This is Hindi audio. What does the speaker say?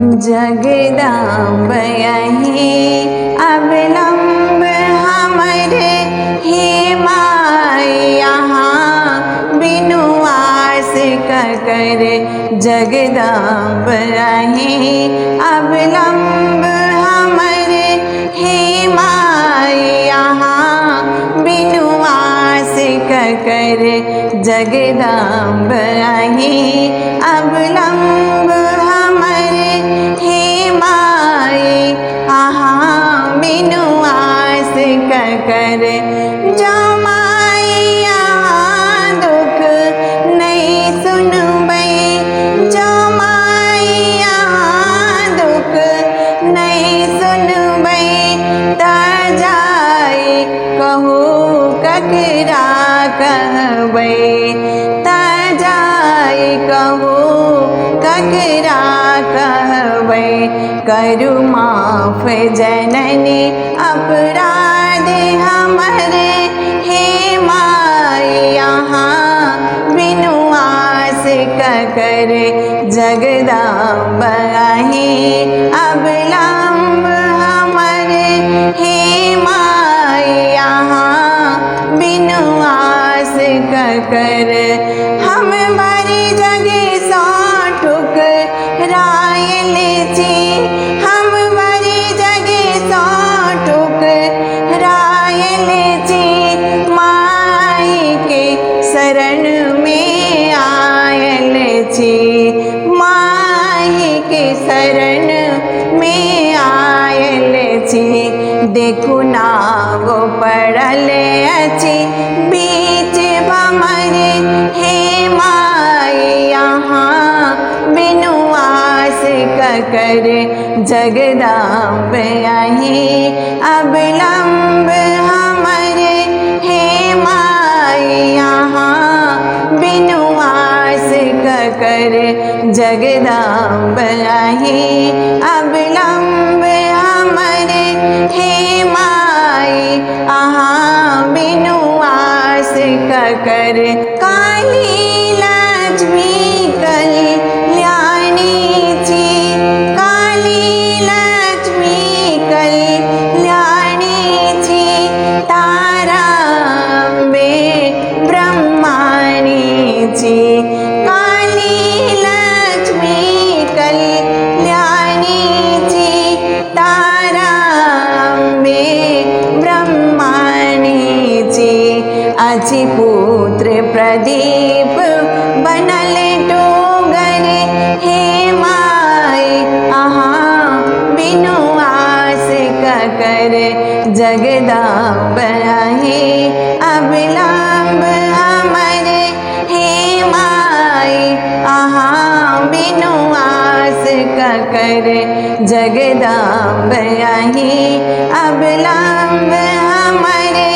जगदम्ब यहीं अविलंब हमरे हे माई यहाँ बिनु आस कर। जगदम्ब यहीं अविलंब हमरे हे माई यहाँ बिनु आस कर। जगदम्ब यहीं अविलंब हमरे हे माई यहाँ बिनु आस कर। जो माई यहाँ दुख नहीं सुनबई, जो माई यहाँ दुख नहीं सुनबई, ता जाई कहू ककरा कहबई, ता जाई कहू ककरा कहबई। करु माफ जननी अपराध हमरे हे माई यहाँ बिनु आस कर। जगदम्ब यहीं अविलंब हमरे हे माई यहाँ बिनु आस कर। हम भरी जगे सौ ठुकरायल छी, हम भरी जगे सौ ठुकरायल छी, माई के शरण में आयल छी, माई के शरण में आयल छी। देखु नाव पड़ल अछि बीच भमरे हे माई यहाँ बिनु आस कर। जगदम्ब यहीं अविलंब हमरे हे माई यहाँ बिनु आस कर। जगदम्ब यहीं अविलंब हमरे हे माई यहाँ बिनु आस कर। काली लक्ष्मी कल्याणी छी, काली लक्ष्मी कल्याणी छी, ताराम्बे ब्रह्माणी छी, काली लक्ष्मी कल्याणी छी, ताराम्बे ब्रह्माणी छी। अछि पुत्र प्रदीप बनल डोगर हे माई यहाँ बिनु आस कर। जगदम्ब यहीं अविलंब हमरे हे माई यहाँ बिनु आस कर। जगदम्ब यहीं अविलंब हमरे